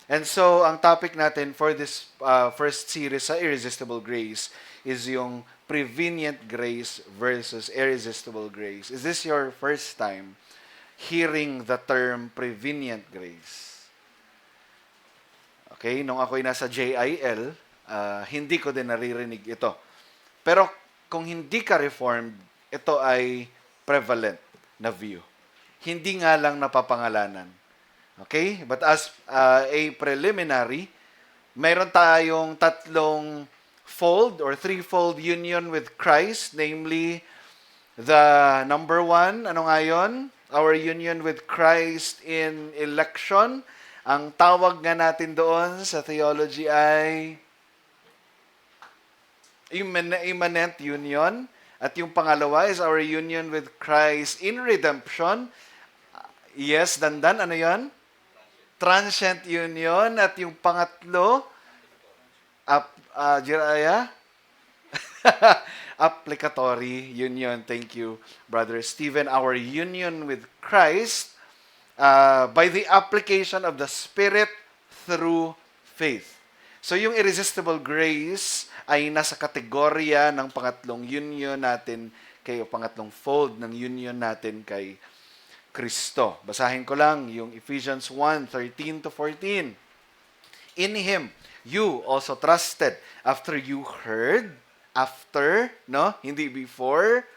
And so, ang topic natin for this first series sa Irresistible Grace is yung prevenient grace versus irresistible grace. Is this your first time hearing the term prevenient grace? Okay, nung ako'y nasa JIL, hindi ko din naririnig ito. Pero kung hindi ka reformed, ito ay prevalent na view. Hindi nga lang napapangalanan. Okay? But as a preliminary, mayroon tayong tatlong fold or threefold union with Christ, namely the number one, ano nga yun? Our union with Christ in election. Ang tawag nga natin doon sa theology ay immanent union. At yung pangalawa is our union with Christ in redemption. Yes, dandan, ano yon? Transient union. At yung pangatlo, Jiraya? Applicatory union. Thank you, Brother Stephen. Our union with Christ by the application of the Spirit through faith. So yung irresistible grace ay nasa kategorya ng pangatlong union natin kay o pangatlong fold ng union natin kay Kristo. Basahin ko lang yung Ephesians 1:13 to 14. In Him, you also trusted after you heard, no? Hindi before.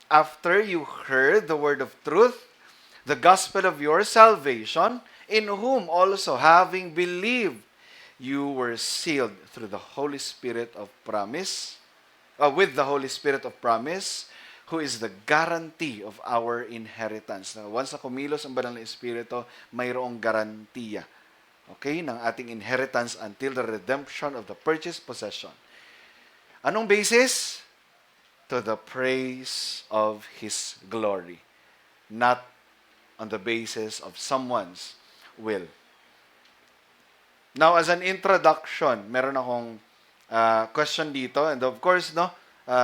After you heard the word of truth, the gospel of your salvation, in whom also having believed, you were sealed through the Holy Spirit of promise, with the Holy Spirit of promise, who is the guarantee of our inheritance. Now, once na kumilos ang banal na Espiritu, mayroong garantiya, okay, ng ating inheritance until the redemption of the purchased possession. Anong basis? To the praise of His glory, not on the basis of someone's will. Now, as an introduction, meron akong question dito. And of course, no,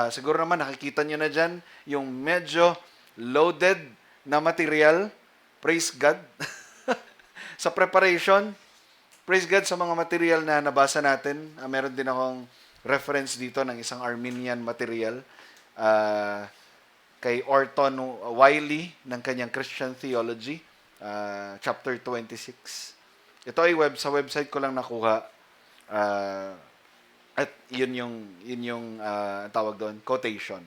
siguro naman nakikita nyo na dyan yung medyo loaded na material. Praise God. Sa preparation, praise God sa mga material na nabasa natin. Meron din akong reference dito ng isang Arminian material kay Orton Wiley ng kanyang Christian Theology, chapter 26. Ito ay sa website ko lang nakuha. At yun yung tawag doon, quotation.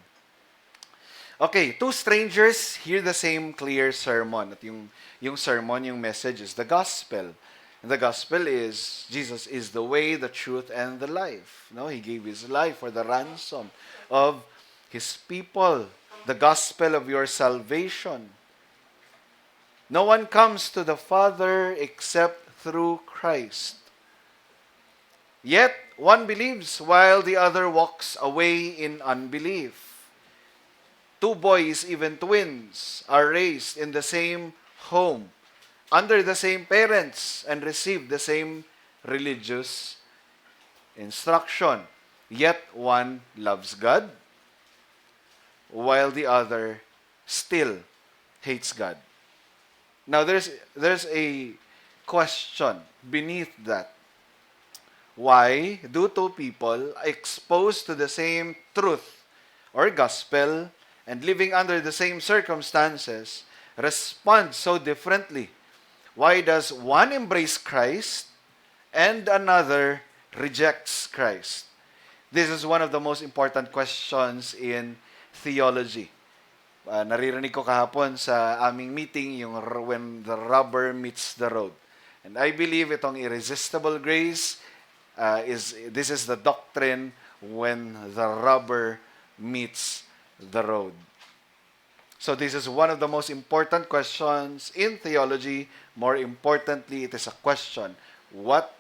Okay, two strangers hear the same clear sermon. At yung sermon, yung message is the gospel. And the gospel is, Jesus is the way, the truth, and the life. No, He gave His life for the ransom of His people. The gospel of your salvation. No one comes to the Father except through Christ. Yet, one believes while the other walks away in unbelief. Two boys, even twins, are raised in the same home, under the same parents, and receive the same religious instruction. Yet, one loves God, while the other still hates God. Now, there's a question beneath that. Why do two people exposed to the same truth or gospel and living under the same circumstances respond so differently? Why does one embrace Christ and another rejects Christ? This is one of the most important questions in theology. Naririnig ko kahapon sa aming meeting yung when the rubber meets the road. And I believe itong irresistible grace this is the doctrine when the rubber meets the road. So this is one of the most important questions in theology. More importantly, it is a question what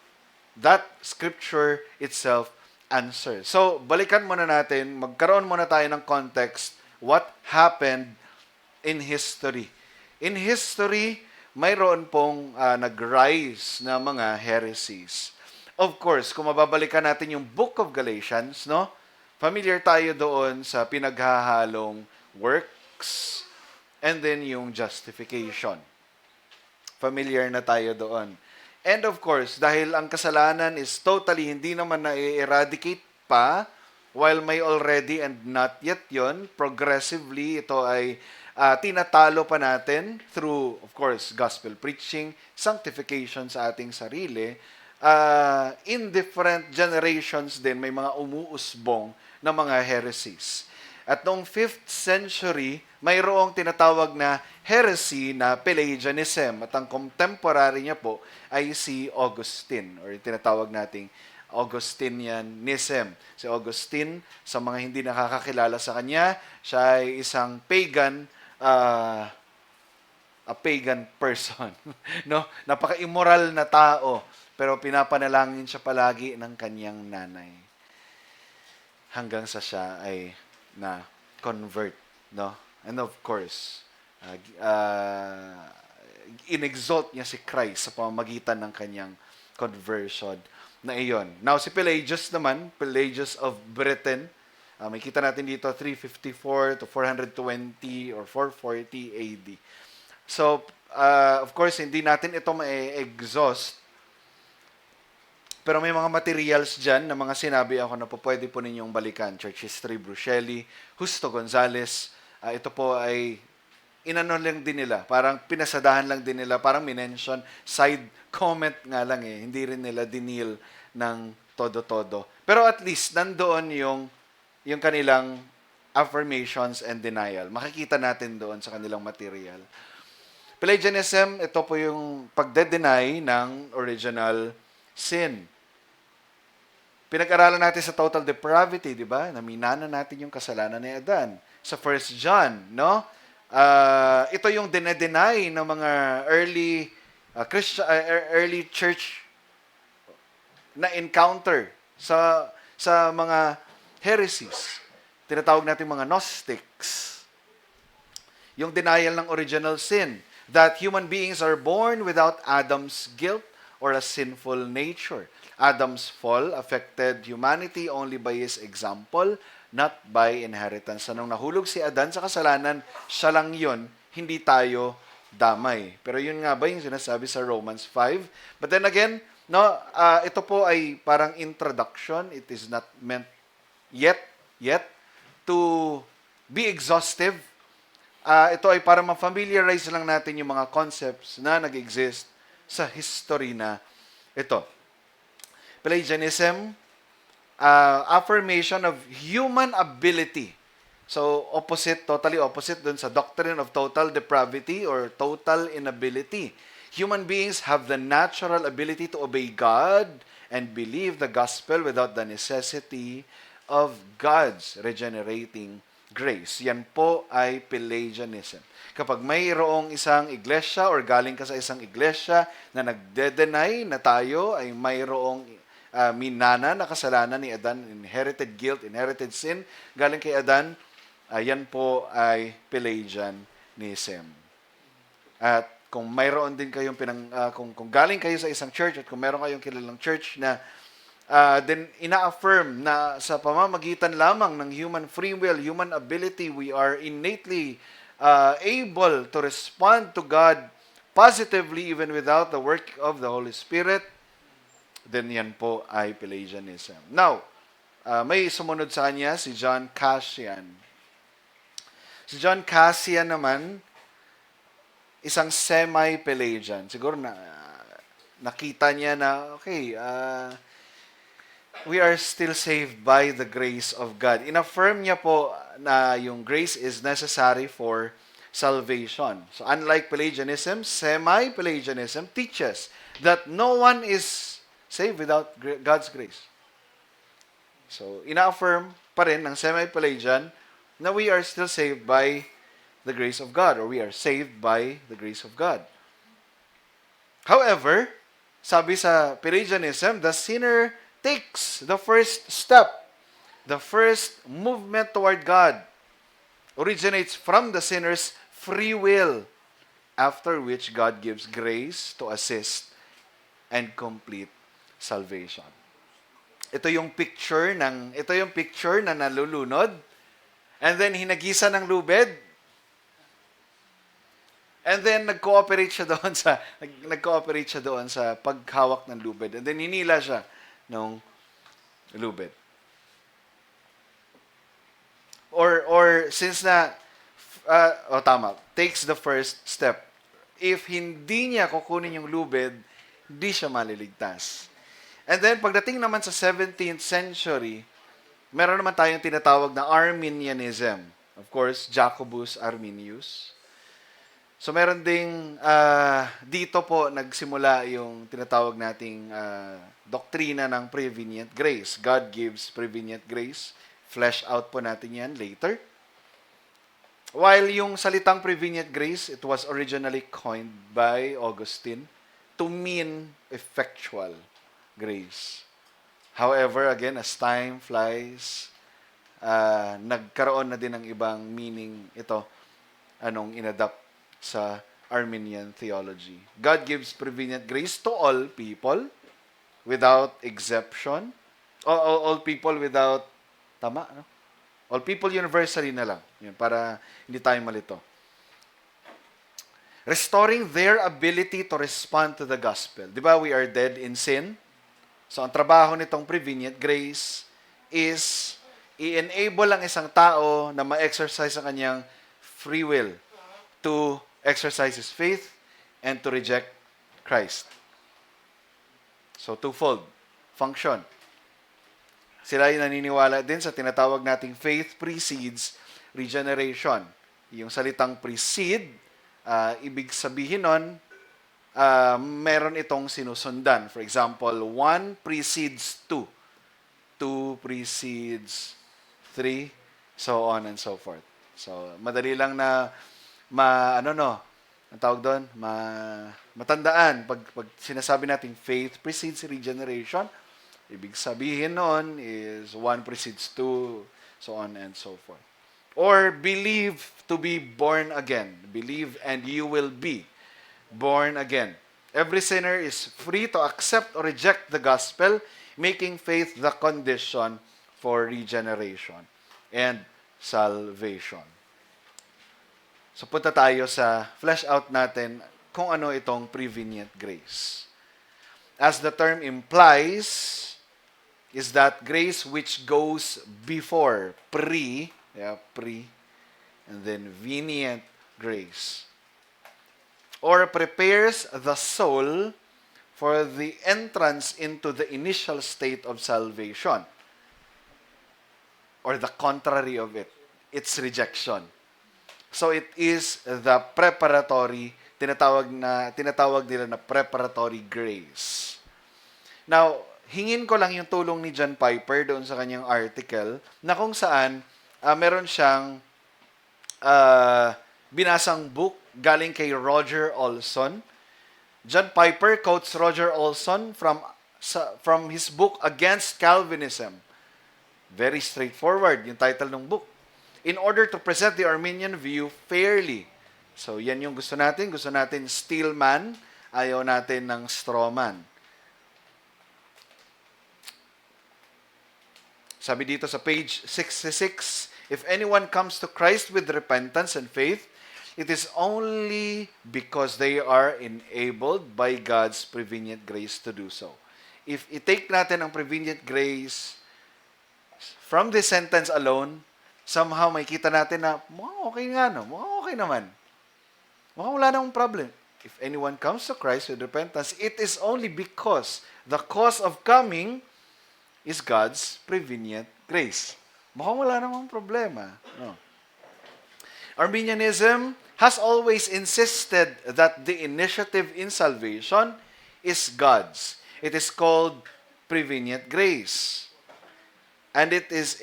that scripture itself answers. So balikan muna natin, magkaroon muna tayo ng context what happened in history. In history, mayroon pong nag-rise na mga heresies. Of course, kung mababalikan natin yung Book of Galatians, no? Familiar tayo doon sa pinaghahalong works and then yung justification. Familiar na tayo doon. And of course, dahil ang kasalanan is totally hindi naman na-eradicate pa, while may already and not yet yon, progressively ito ay tinatalo pa natin through, of course, gospel preaching, sanctification sa ating sarili. In different generations din, may mga umuusbong na mga heresies. At noong 5th century, mayroong tinatawag na heresy na Pelagianism. At ang contemporary niya po ay si Augustine, or tinatawag nating Augustinianism. Si Augustine, sa mga hindi nakakakilala sa kanya, siya ay isang pagan, a pagan person. No? Napaka-immoral na tao, pero pinapanalangin siya palagi ng kanyang nanay. Hanggang sa siya ay na convert, no? And of course, inexalt niya si Christ sa pamamagitan ng kanyang conversion na iyon. Now, si Pelagius naman, Pelagius of Britain, may kita natin dito 354 to 420 or 440 AD. So, of course, hindi natin ito ma-exhaust. Pero may mga materials dyan na mga sinabi ako na po pwede po ninyong balikan. Church History, Bruscelli, Justo Gonzales. Ito po ay inano lang din nila. Parang pinasadahan lang din nila. Parang minention. Side comment nga lang eh. Hindi rin nila dinil ng todo-todo. Pero at least nandoon yung kanilang affirmations and denial. Makikita natin doon sa kanilang material. Pelagianism, ito po yung pagde-deny ng original sin. Pinag-aralan natin sa total depravity, di ba? Naminana natin yung kasalanan ni Adan. Sa 1 John, no? Ito yung deny ng mga early church na encounter sa mga heresies. Tinatawag natin mga Gnostics. Yung denial ng original sin, that human beings are born without Adam's guilt or a sinful nature. Adam's fall affected humanity only by his example, not by inheritance. Nung nahulog si Adan sa kasalanan, siya lang yun, hindi tayo damay. Pero yun nga ba yung sinasabi sa Romans 5? But then again, no, ito po ay parang introduction. It is not meant yet to be exhaustive. Ito ay para ma-familiarize lang natin yung mga concepts na nag-exist sa history na ito. Pelagianism, affirmation of human ability. So, totally opposite dun sa doctrine of total depravity or total inability. Human beings have the natural ability to obey God and believe the gospel without the necessity of God's regenerating grace. Yan po ay Pelagianism. Kapag mayroong isang iglesia or galing ka sa isang iglesia na nagde-deny na tayo ay mayroong minana na kasalanan ni Adan, inherited guilt, inherited sin, galing kay Adan, yan po ay Pelagianism. At kung mayroon din kayong kung galing kayo sa isang church at kung mayroon kayong kilalang church na then ina-affirm na sa pamamagitan lamang ng human free will, human ability, we are innately able to respond to God positively even without the work of the Holy Spirit, then yan po ay Pelagianism. Now, may sumunod sa kanya si John Cassian. Si John Cassian naman, isang semi-Pelagian. Siguro nakita niya na, okay, we are still saved by the grace of God. In-affirm niya po na yung grace is necessary for salvation. So unlike Pelagianism, semi-Pelagianism teaches that no one is saved without God's grace. So ina-affirm pa rin ng semi-Pelagian na we are still saved by the grace of God, or we are saved by the grace of God. However, sabi sa Pelagianism, the sinner takes the first step. The first movement toward God originates from the sinner's free will, after which God gives grace to assist and complete salvation. Ito yung picture na nalulunod, and then hinagisa ng lubid, And then nag-cooperate siya doon sa nag-cooperate siya doon sa paghawak ng lubid. And then hinila siya ng lubid. Or since na tama, takes the first step. If hindi niya kukunin yung lubid, hindi siya maliligtas. And then pagdating naman sa 17th century, meron naman tayong tinatawag na Arminianism. Of course, Jacobus Arminius. So meron ding dito po nagsimula yung tinatawag nating doktrina ng prevenient grace. God gives prevenient grace. Flesh out po natin yan later. While yung salitang prevenient grace, it was originally coined by Augustine to mean effectual grace. However, again, as time flies, nagkaroon na din ng ibang meaning ito anong inadapt sa Arminian theology. God gives prevenient grace to all people without exception. All people without, tama, no? All people universally na lang. Yun, para hindi tayo malito. Restoring their ability to respond to the gospel. Di ba, we are dead in sin? So, ang trabaho nitong prevenient grace is i-enable ang isang tao na ma-exercise ang kanyang free will to exercise his faith and to reject Christ. So, twofold function. Sila ay naniniwala din sa tinatawag nating faith precedes regeneration. Yung salitang precede, ibig sabihin nun, meron itong sinusundan. For example, 1 precedes 2. 2 precedes 3, so on and so forth. So, madali lang na ang tawag doon, matandaan. Pag sinasabi natin faith precedes regeneration, ibig sabihin noon is 1 precedes 2, so on and so forth. Or believe to be born again. Believe and you will be born again. Every sinner is free to accept or reject the gospel, making faith the condition for regeneration and salvation. So punta tayo sa flesh out natin kung ano itong prevenient grace. As the term implies, is that grace which goes before, pre, and then venient grace. Or prepares the soul for the entrance into the initial state of salvation. Or the contrary of it, its rejection. So it is the preparatory, tinatawag nila na preparatory grace. Now, hingin ko lang yung tulong ni John Piper doon sa kanyang article na kung saan meron siyang binasang book galing kay Roger Olson. John Piper quotes Roger Olson from his book Against Calvinism. Very straightforward yung title ng book. In order to present the Arminian view fairly. So yan yung gusto natin. Gusto natin steel man, ayaw natin ng straw man. Sabi dito sa page 66, if anyone comes to Christ with repentance and faith, it is only because they are enabled by God's prevenient grace to do so. If i-take natin ang prevenient grace from this sentence alone, somehow makita natin na, okay nga no, okay naman. Wala namang problem. If anyone comes to Christ with repentance, it is only because the cause of coming is God's prevenient grace. Wala namang problema. No. Arminianism has always insisted that the initiative in salvation is God's. It is called prevenient grace. And it is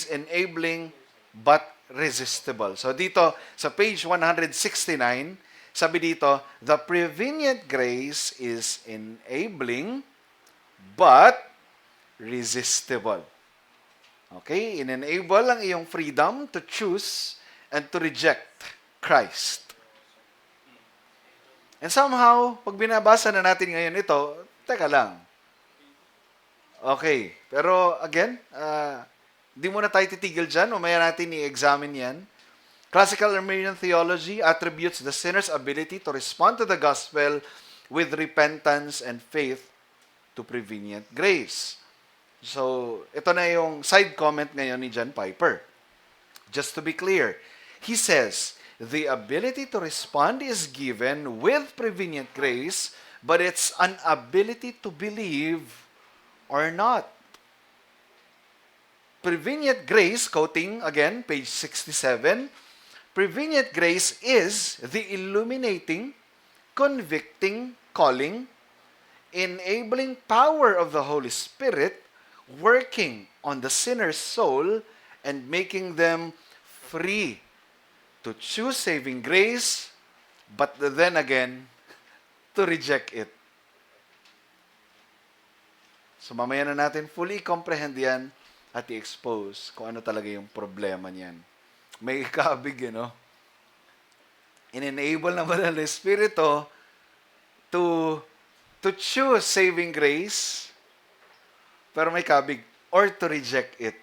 enabling but resistible. So dito, sa page 169, sabi dito, the prevenient grace is enabling but resistible. Okay? In-enable ang iyong freedom to choose and to reject Christ. And somehow, pag binabasa na natin ngayon ito, teka lang. Okay. Pero again, di muna tayo titigil dyan. Mamaya natin i-examine yan. Classical Arminian theology attributes the sinner's ability to respond to the gospel with repentance and faith to prevenient grace. So, ito na yung side comment ngayon ni John Piper. Just to be clear, he says, the ability to respond is given with prevenient grace, but it's an ability to believe or not. Prevenient grace, quoting again, page 67, prevenient grace is the illuminating, convicting, calling, enabling power of the Holy Spirit working on the sinner's soul and making them free to choose saving grace, but then again, to reject it. So mamaya na natin fully comprehend yan at i-expose kung ano talaga yung problema niyan. May kabig, In-enable ng Banal na Espiritu to choose saving grace, pero may kabig, or to reject it.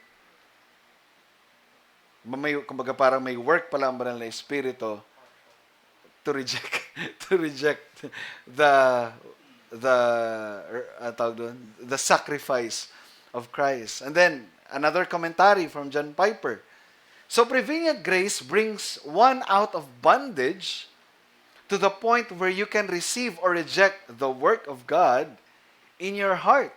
Kumbaga parang may work pala ang Banal na Espiritu to reject the sacrifice of Christ. And then another commentary from John Piper. So prevenient grace brings one out of bondage to the point where you can receive or reject the work of God in your heart.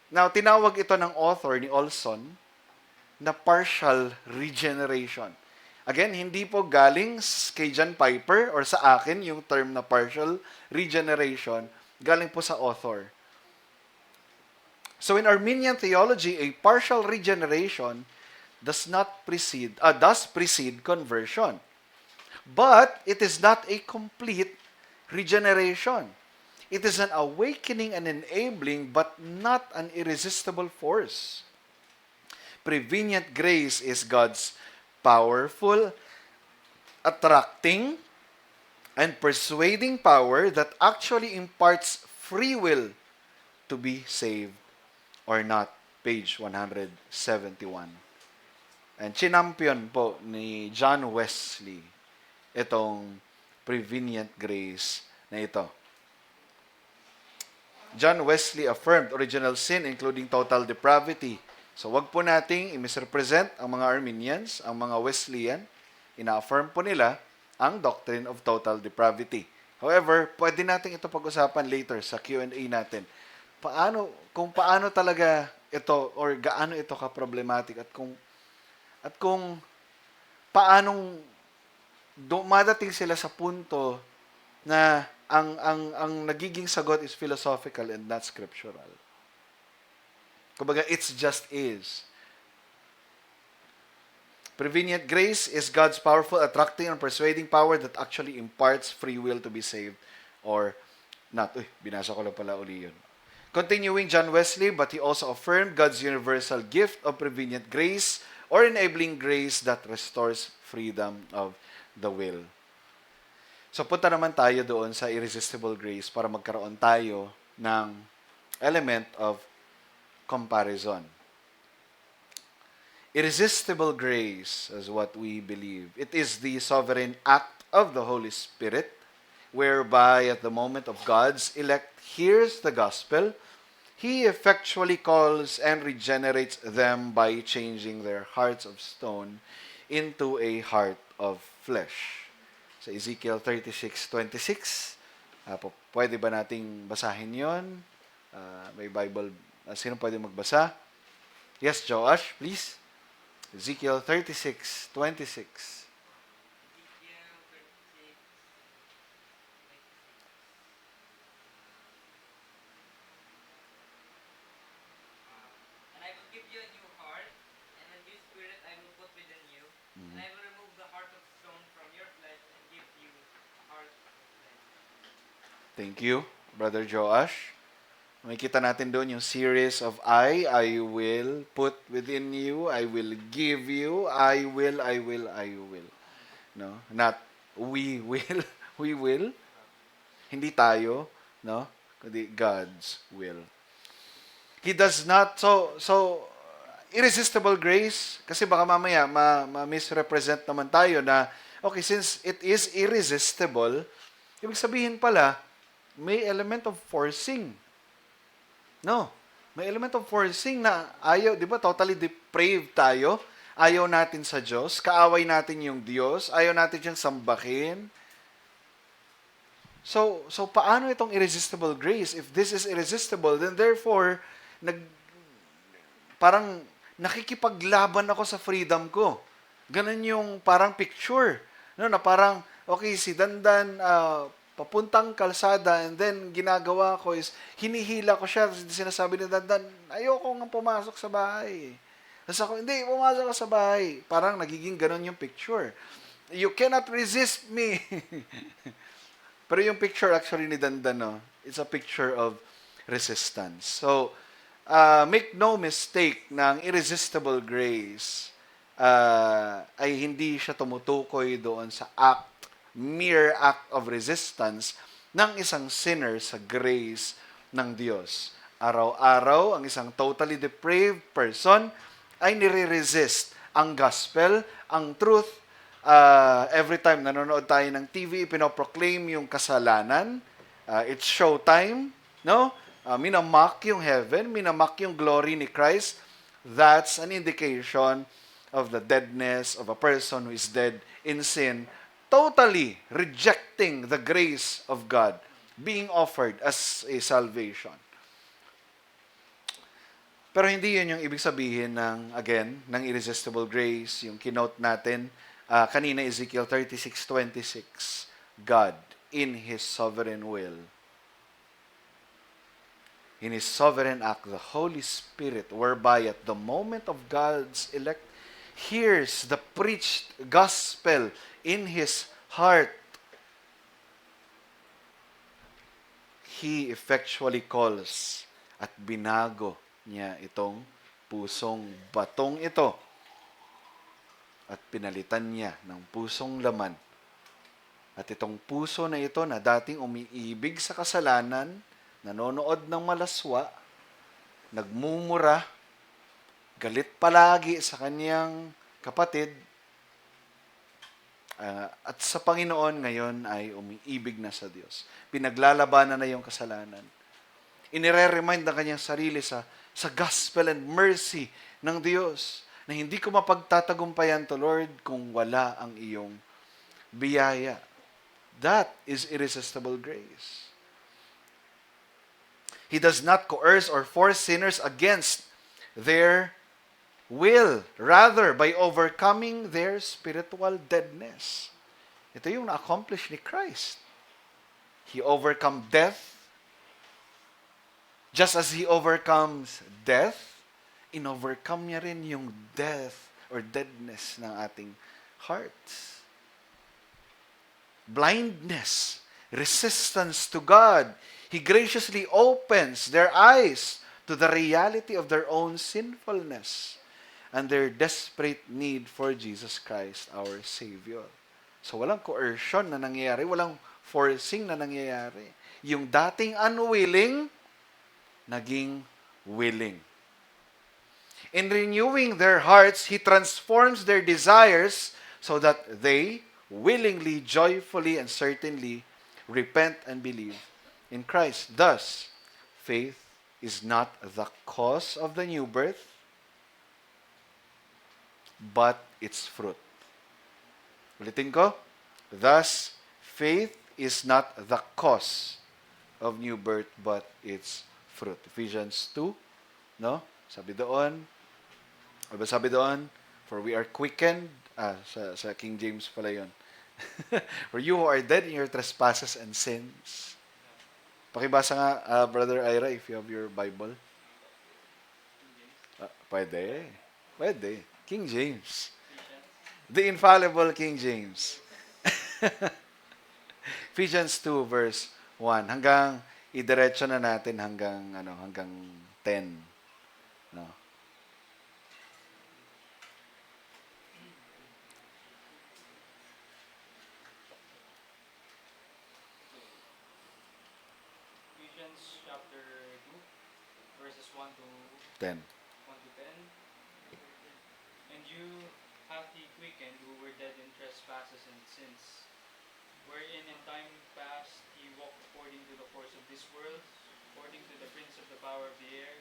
Now, tinawag ito ng author ni Olson na partial regeneration. Again, hindi po galing kay John Piper or sa akin yung term na partial regeneration, galing po sa author. So in Arminian theology, a partial regeneration does precede conversion. But it is not a complete regeneration. It is an awakening and enabling, but not an irresistible force. Prevenient grace is God's powerful, attracting, and persuading power that actually imparts free will to be saved or not. Page 171. And chinampion po ni John Wesley itong prevenient grace na ito. John Wesley affirmed original sin including total depravity. So wag po nating i-misrepresent ang mga Arminians, ang mga Wesleyan. Ina-affirm po nila ang doctrine of total depravity. However, pwede natin ito pag-usapan later sa Q&A natin. Kung paano talaga ito or gaano ito ka-problematic at kung paanong dumadating sila sa punto na ang nagiging sagot is philosophical and not scriptural. Kumbaga, it's just is. Prevenient grace is God's powerful, attracting, and persuading power that actually imparts free will to be saved or not. Binasa ko lang pala uli yun. Continuing John Wesley, but he also affirmed God's universal gift of prevenient grace or enabling grace that restores freedom of the will. So punta naman tayo doon sa irresistible grace para magkaroon tayo ng element of comparison. Irresistible grace is what we believe. It is the sovereign act of the Holy Spirit whereby at the moment of God's elect hears the gospel, He effectually calls and regenerates them by changing their hearts of stone into a heart of flesh. Sa Ezekiel 36:26, pwede ba nating basahin yon? May Bible. Sino pwede magbasa? Yes, Joash, please. Ezekiel 36:26. And I will give you a new heart, and a new spirit I will put within you, and I will remove the heart of stone from your flesh and give you a heart of flesh. Thank you, Brother Joash. Makikita natin doon yung series of I will put within you, I will give you, I will. No? Not we will, we will. Hindi tayo, no? Kundi God's will. He does not, so irresistible grace, kasi baka mamaya ma-misrepresent naman tayo na, okay, since it is irresistible, ibig sabihin pala, may element of forcing. No. May element of forcing na ayaw, di ba, totally depraved tayo. Ayaw natin sa Diyos, kaaway natin yung Diyos, ayaw natin siyang sambahin. So paano itong irresistible grace? If this is irresistible, then therefore, parang nakikipaglaban ako sa freedom ko. Ganun yung parang picture. No, na parang, okay, si Dandan, papuntang kalsada, and then ginagawa ko is, hinihila ko siya, sinasabi ni Dandan, ayoko nga pumasok sa bahay. Tapos ako, hindi, pumasok ka sa bahay. Parang nagiging ganun yung picture. You cannot resist me. Pero yung picture actually ni Dandan, no, it's a picture of resistance. So, make no mistake na ang irresistible grace ay hindi siya tumutukoy doon sa mere act of resistance ng isang sinner sa grace ng Diyos. Araw-araw, ang isang totally depraved person ay nire-resist ang gospel, ang truth. Every time nanonood tayo ng TV, pinoproclaim yung kasalanan. It's showtime, no? Minamock yung heaven, minamock yung glory ni Christ. That's an indication of the deadness of a person who is dead in sin, totally rejecting the grace of God being offered as a salvation. Pero hindi yun yung ibig sabihin ng irresistible grace, yung kinote natin kanina, Ezekiel 36:26, God, in His sovereign will, in His sovereign act, the Holy Spirit, whereby at the moment of God's elect hears the preached gospel in his heart, He effectually calls at binago niya itong pusong batong ito at pinalitan niya ng pusong laman. At itong puso na ito na dating umiibig sa kasalanan, nanonood ng malaswa, nagmumura, galit palagi sa kanyang kapatid, at sa Panginoon ngayon ay umiibig na sa Diyos. Pinaglalabanan na yung kasalanan. Inire-remind ang kanyang sarili sa gospel and mercy ng Diyos na hindi ko mapagtatagumpayan to, Lord, kung wala ang iyong biyaya. That is irresistible grace. He does not coerce or force sinners against their will, rather by overcoming their spiritual deadness. Ito yung na-accomplish ni Christ. He overcome death. Just as He overcomes death, in-overcome niya rin yung death or deadness ng ating hearts. Blindness, resistance to God. He graciously opens their eyes to the reality of their own sinfulness and their desperate need for Jesus Christ, our Savior. So walang coercion na nangyayari, walang forcing na nangyayari. Yung dating unwilling, naging willing. In renewing their hearts, He transforms their desires so that they willingly, joyfully, and certainly repent and believe in Christ. Thus, faith is not the cause of the new birth, but its fruit. Ulitin ko. Thus, faith is not the cause of new birth, but its fruit. Ephesians 2, no? Sabi doon, for we are quickened, sa King James pala yun. For you who are dead in your trespasses and sins. Pakibasa nga, Brother Ira, if you have your Bible. Pwede. King James. The infallible King James. Ephesians 2 verse 1 hanggang idiretso na natin hanggang 10, no. Ephesians chapter 2 verses 1 to 10. 1 to 10. And you hath he quickened who were dead in trespasses and sins, wherein in time past ye walked according to the course of this world, according to the prince of the power of the air,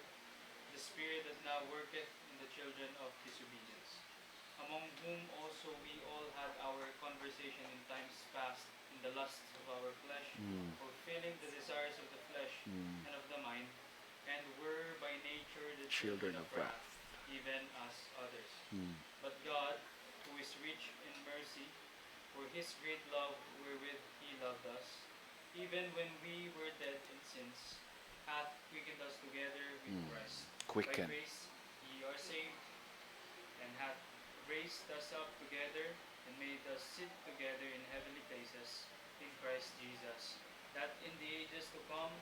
the spirit that now worketh in the children of disobedience, among whom also we all had our conversation in times past in the lusts of our flesh, fulfilling the desires of the flesh and of the mind, and were by nature the children of wrath, even as others. But God, who is rich in mercy, for his great love wherewith he loved us, even when we were dead in sins, hath quickened us together with Christ. Quicken. By grace ye are saved, and hath raised us up together, and made us sit together in heavenly places in Christ Jesus, that in the ages to come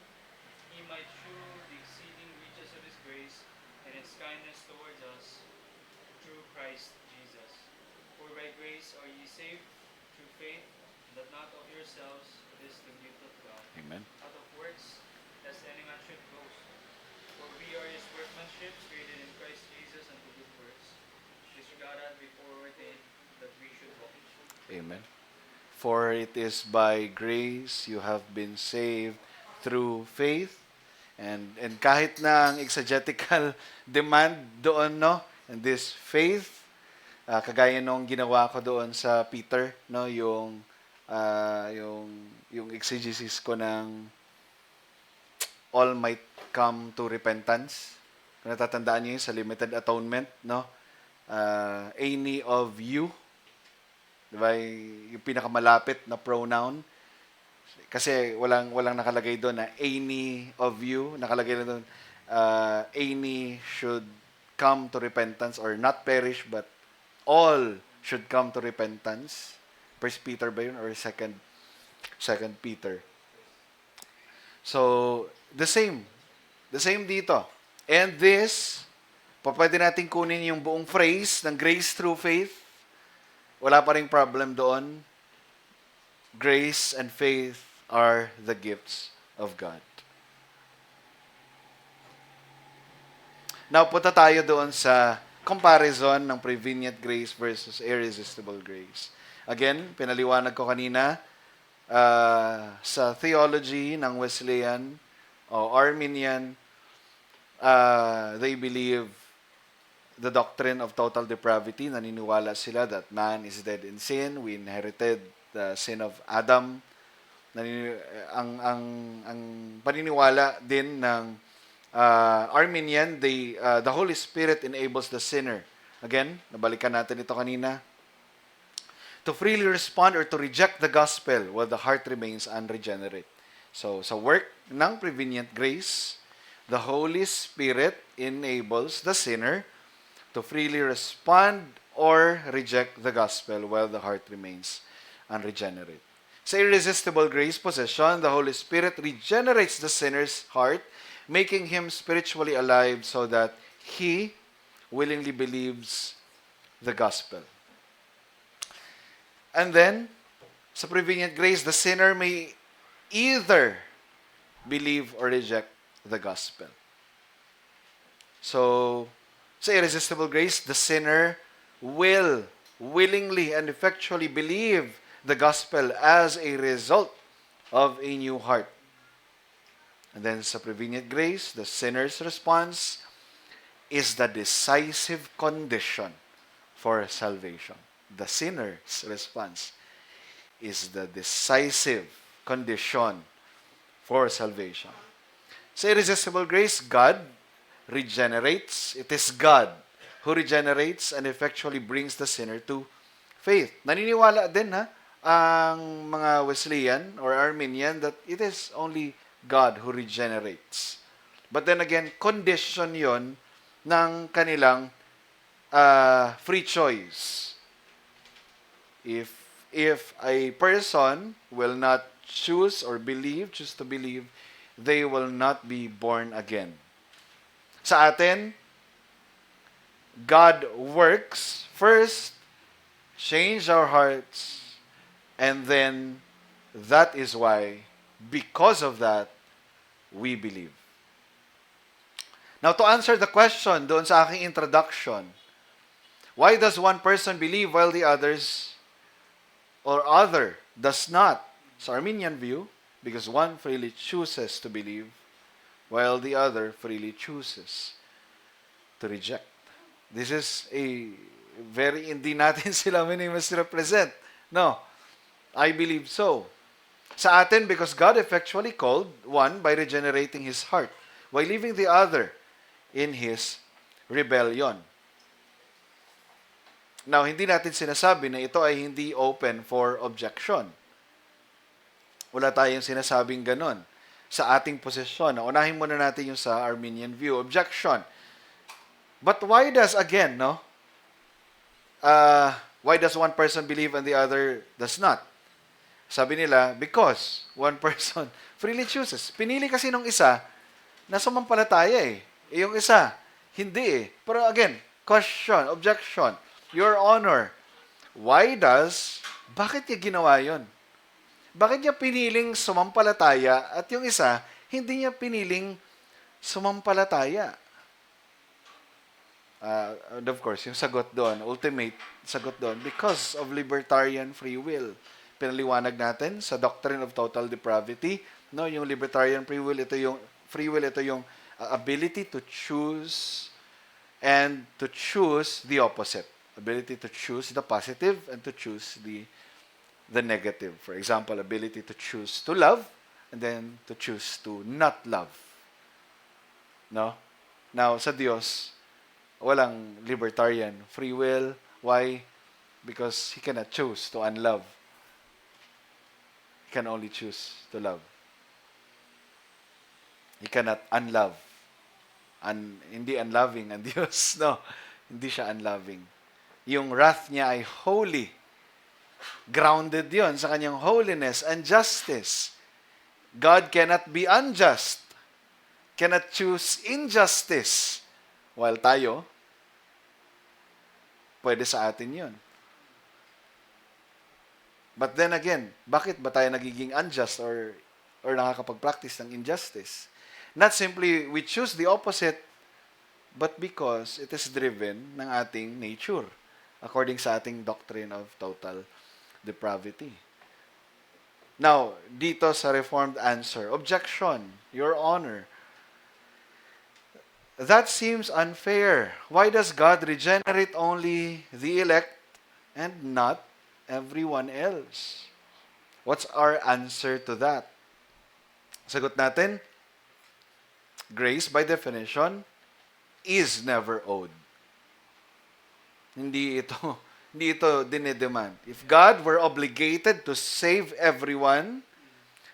he might shew the exceeding riches of his grace and his kindness towards us through Christ Jesus. For by grace are ye saved through faith, and that not of yourselves, it is the gift of God, Amen. not of works, lest any man should boast. For we are his workmanship, created in Christ Jesus unto good works, which God hath before ordained that we should walk in. Amen. For it is by grace you have been saved through faith. And kahit na ang exegetical demand doon, no, and this faith, kagaya nung ginawa ko doon sa Peter, no, yung exegesis ko ng all might come to repentance. Kung natatandaan niyo yun sa limited atonement, no? Any of you, di ba, yung pinakamalapit na pronoun, kasi walang nakalagay doon na any of you, nakalagay na doon, any should come to repentance or not perish, but all should come to repentance. First Peter ba yun or second Peter? So, the same dito. And this, pwede natin kunin yung buong phrase ng grace through faith. Wala pa ring problem doon. Grace and faith are the gifts of God. Now, punta tayo doon sa comparison ng prevenient grace versus irresistible grace. Again, pinaliwanag ko kanina sa theology ng Wesleyan o Arminian, they believe the doctrine of total depravity. Naniniwala sila that man is dead in sin. We inherited the sin of Adam. Ang paniniwala din ng Arminian, the Holy Spirit enables the sinner. Again, nabalikan natin ito kanina. To freely respond or to reject the gospel while the heart remains unregenerate. So, sa work ng prevenient grace, the Holy Spirit enables the sinner to freely respond or reject the gospel while the heart remains unregenerate. Sa irresistible grace position, the Holy Spirit regenerates the sinner's heart, making him spiritually alive so that he willingly believes the gospel. And then, sa prevenient grace, the sinner may either believe or reject the gospel. So, sa irresistible grace, the sinner will willingly and effectually believe the gospel as a result of a new heart. And then sa prevenient grace, the sinner's response is the decisive condition for salvation. The sinner's response is the decisive condition for salvation. Sa irresistible grace, God regenerates. It is God who regenerates and effectually brings the sinner to faith. Naniniwala din ang mga Wesleyan or Arminian that it is only God who regenerates. But then again, condition yon ng kanilang free choice. If a person will not choose to believe, they will not be born again. Sa atin, God works first, change our hearts, and then that is why, because of that, we believe. Now, to answer the question doon sa aking introduction, Why does one person believe while the others or other does not? Sa Arminian view, because one freely chooses to believe while the other freely chooses to reject. This is a hindi natin sila represent. No, I believe so. Sa atin, because God effectually called one by regenerating his heart, while leaving the other in his rebellion. Now, hindi natin sinasabi na ito ay hindi open for objection. Wala tayong sinasabing ganon sa ating posisyon. Unahin muna natin yung sa Arminian view. Objection. But why does, again, no? Why does one person believe and the other does not? Sabi nila, because one person freely chooses. Pinili kasi nung isa na sumampalataya eh. Yung isa, hindi eh. Pero again, question, objection, Your Honor, bakit niya ginawa yun? Bakit niya piniling sumampalataya at yung isa, hindi niya piniling sumampalataya? And of course, yung sagot doon, ultimate sagot doon, because of libertarian free will. Pinaliwanag natin sa Doctrine of Total Depravity, no, yung libertarian free will, ito yung ability to choose and to choose the opposite. Ability to choose the positive and to choose the negative. For example, ability to choose to love and then to choose to not love. No? Now, sa Diyos, walang libertarian free will. Why? Because He cannot choose to unlove. He can only choose to love. He cannot unlove. Hindi unloving ang Diyos. No, hindi siya unloving. Yung wrath niya ay holy. Grounded yon sa kanyang holiness and justice. God cannot be unjust. Cannot choose injustice. While tayo, pwede sa atin yon. But then again, bakit ba tayo nagiging unjust or nakakapag-practice ng injustice? Not simply we choose the opposite, but because it is driven ng ating nature, according sa ating doctrine of total depravity. Now, dito sa Reformed answer, objection, Your Honor. That seems unfair. Why does God regenerate only the elect and not everyone else? What's our answer to that? Sagot natin, grace by definition is never owed. Hindi ito dinedemand. If God were obligated to save everyone,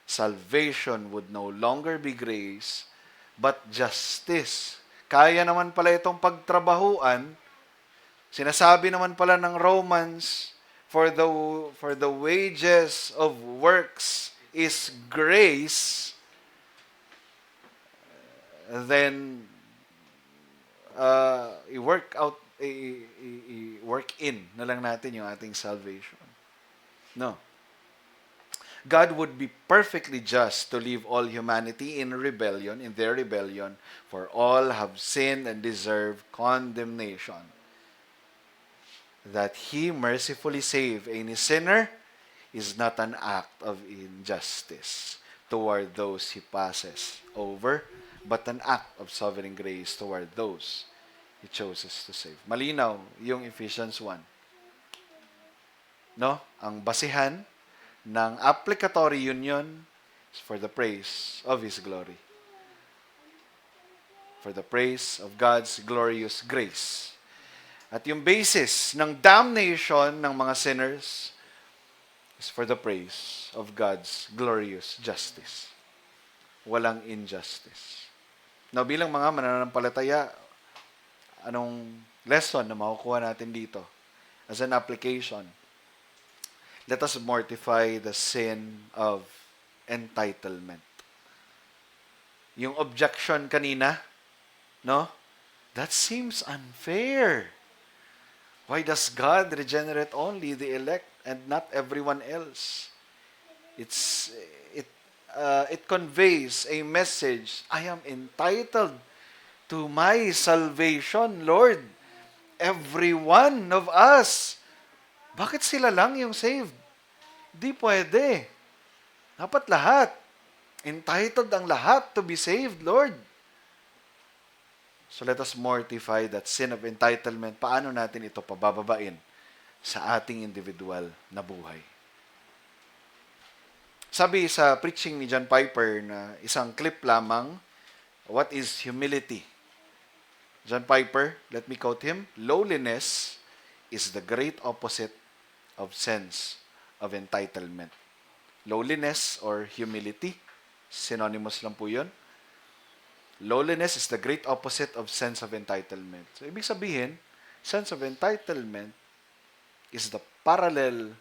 salvation would no longer be grace, but justice. Kaya naman pala itong pagtrabahuan. Sinasabi naman pala ng Romans, for the wages of works is grace, then i-work in na lang natin yung ating salvation. No. God would be perfectly just to leave all humanity in their rebellion, for all have sinned and deserve condemnation. That He mercifully save any sinner is not an act of injustice toward those He passes over, but an act of sovereign grace toward those He chooses to save. Malinaw yung Ephesians 1. No? Ang basihan ng applicatory union is for the praise of His glory. For the praise of God's glorious grace. At yung basis ng damnation ng mga sinners is for the praise of God's glorious justice. Walang injustice. Now, bilang mga mananampalataya, anong lesson na makukuha natin dito? As an application, let us mortify the sin of entitlement. Yung objection kanina, no? That seems unfair. Why does God regenerate only the elect and not everyone else? It conveys a message, I am entitled to my salvation, Lord. every one of us. Bakit sila lang yung saved? Di pwede. Dapat lahat. Entitled ang lahat to be saved, Lord. So let us mortify that sin of entitlement. Paano natin ito pabababain sa ating individual na buhay? Sabi sa preaching ni John Piper na isang clip lamang, what is humility? John Piper, let me quote him, lowliness is the great opposite of sense of entitlement. Lowliness or humility, synonymous lang po yun. Lowliness is the great opposite of sense of entitlement. So, ibig sabihin, sense of entitlement is the parallel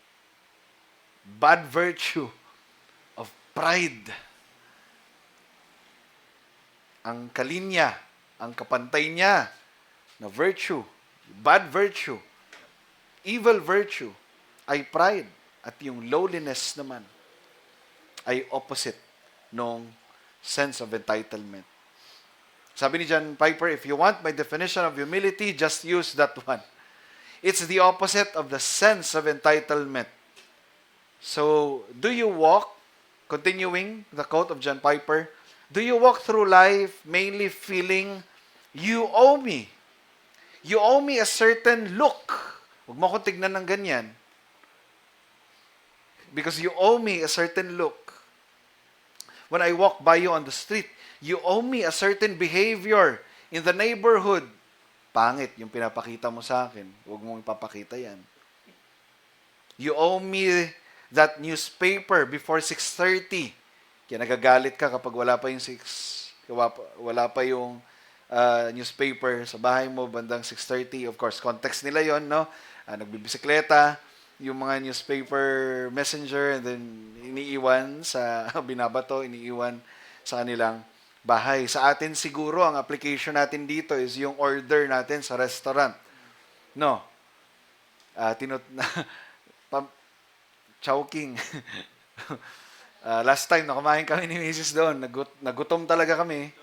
bad virtue of pride. Ang kalinya, ang kapantay niya na virtue, bad virtue, evil virtue, ay pride. At yung lowliness naman ay opposite nung sense of entitlement. Sabi ni John Piper, if you want my definition of humility, just use that one. It's the opposite of the sense of entitlement. So, do you walk, continuing the quote of John Piper, do you walk through life mainly feeling, you owe me? You owe me a certain look. Huwag mo akong tignan ng ganyan. Because you owe me a certain look. When I walk by you on the street, you owe me a certain behavior in the neighborhood. Pangit yung pinapakita mo sa akin. Huwag mong ipapakita yan. You owe me that newspaper before 6:30. Kaya nagagalit ka kapag wala pa yung newspaper sa bahay mo bandang 6:30. Of course, context nila yon, no? Nagbibisikleta, yung mga newspaper messenger, and then iniiwan sa binabato, iniiwan sa kanilang bahay. Sa atin siguro, ang application natin dito is yung order natin sa restaurant. No? Chowking. Last time, kumain kami ni Mrs. doon. Nagutom talaga kami.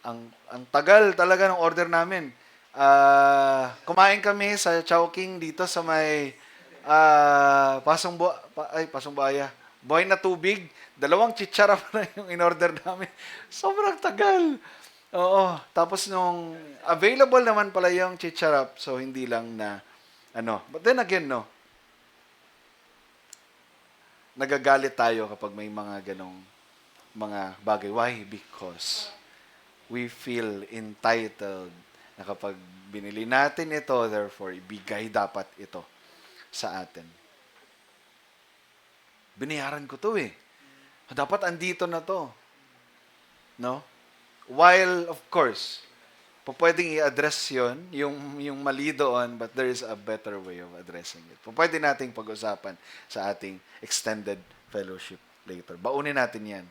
Ang tagal talaga ng order namin. Kumain kami sa Chowking dito sa may Pasong Buaya. Buhay na tubig. 2 chichara pa na yung in-order namin. Sobrang tagal. Oo. Tapos nung available naman pala yung chicharap, so hindi lang na But then again, no, nagagalit tayo kapag may mga ganong mga bagay. Why? Because we feel entitled na kapag binili natin ito, therefore, ibigay dapat ito sa atin. Binayaran ko to eh. Dapat andito na to. No? While, of course, pwedeng i-address yun, yung mali doon, but there is a better way of addressing it. Pwede nating pag-usapan sa ating extended fellowship later. Baunin natin yan.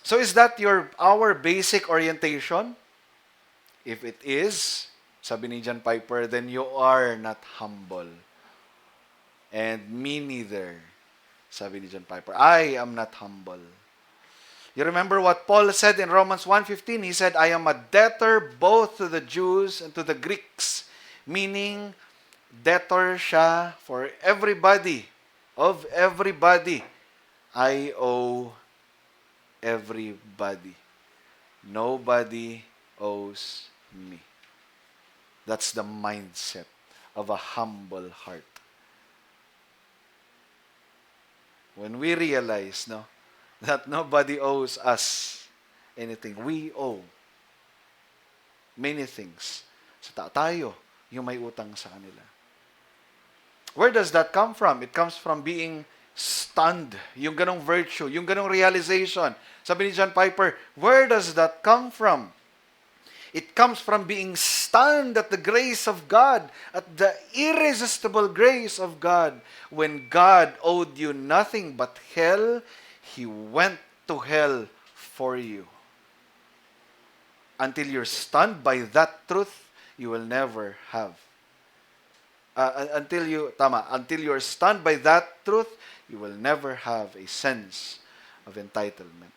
So is that our basic orientation? If it is, sabi ni John Piper, then you are not humble. And me neither. Sabi ni John Piper, I am not humble. You remember what Paul said in Romans 1:15? He said, I am a debtor both to the Jews and to the Greeks. Meaning, debtor siya for everybody. Of everybody. I owe everybody. Nobody owes me. That's the mindset of a humble heart. When we realize, no, that nobody owes us anything, we owe many things. Tayo, yung may utang sa kanila. Where does that come from? It comes from being stunned. Yung ganong virtue, yung ganong realization. Sabi ni John Piper, where does that come from? It comes from being stunned at the grace of God, at the irresistible grace of God. When God owed you nothing but hell, He went to hell for you. Until you're stunned by that truth, you will never have. Until you're stunned by that truth, you will never have a sense of entitlement.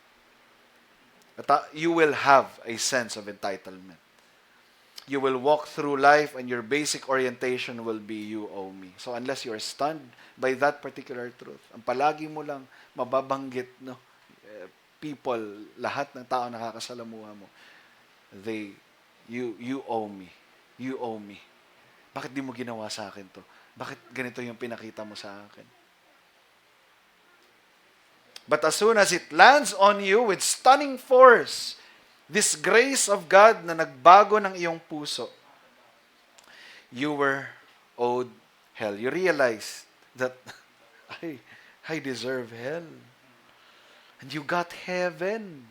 You will have a sense of entitlement. you will walk through life and your basic orientation will be you owe me. So unless you are stunned by that particular truth, ang palagi mo lang mababanggit, no, people, lahat ng tao nakakasalamuha mo, you owe me. You owe me. Bakit di mo ginawa sa akin to? Bakit ganito yung pinakita mo sa akin? But as soon as it lands on you with stunning force, this grace of God na nagbago ng iyong puso, you were owed hell. You realized that I deserve hell. And you got heaven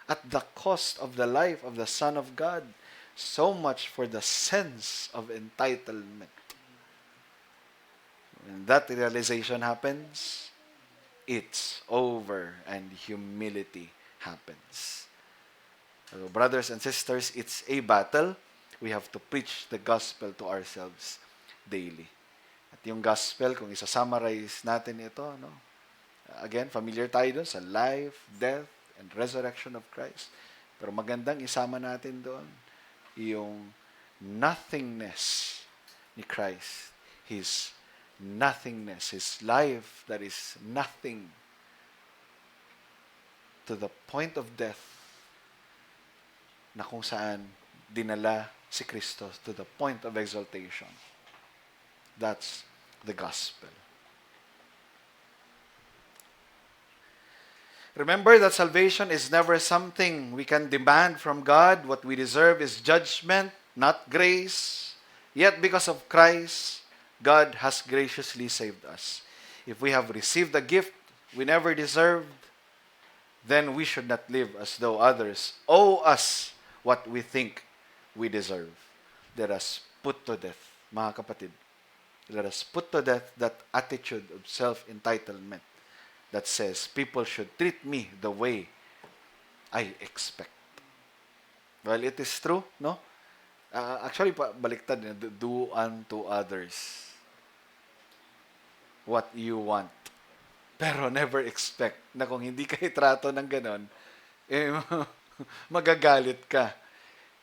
at the cost of the life of the Son of God. So much for the sense of entitlement. When that realization happens, it's over and humility happens. So, brothers and sisters, it's a battle. We have to preach the gospel to ourselves daily. At yung gospel, kung isa-summarize natin ito, no? Again, familiar tayo doon sa life, death, and resurrection of Christ. Pero magandang isama natin doon yung nothingness ni Christ. His nothingness, His life that is nothing to the point of death na kung saan dinala si Kristo to the point of exaltation. That's the gospel. Remember that salvation is never something we can demand from God. What we deserve is judgment, not grace. Yet because of Christ, God has graciously saved us. If we have received a gift we never deserved, then we should not live as though others owe us what we think we deserve. Let us put to death, mga kapatid, let us put to death that attitude of self-entitlement that says people should treat me the way I expect. Well, it is true, no? Actually, baliktad, do unto others what you want. Pero never expect na kung hindi ka itrato ng ganon, magagalit ka.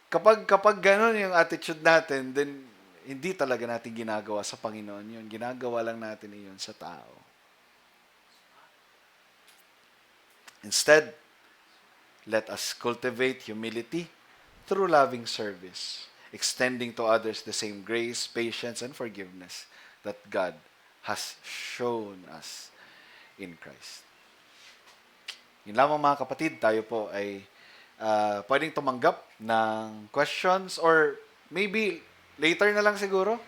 Kapag ganon yung attitude natin, then hindi talaga natin ginagawa sa Panginoon yun. Ginagawa lang natin iyon sa tao. Instead, let us cultivate humility through loving service, extending to others the same grace, patience, and forgiveness that God has shown us in Christ. Yun lamang mga kapatid, tayo po ay pwedeng tumanggap ng questions or maybe later na lang siguro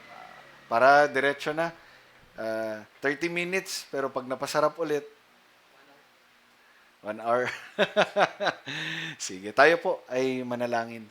para diretso na. 30 minutes, pero pag napasarap ulit, 1 hour. Sige, tayo po ay manalangin.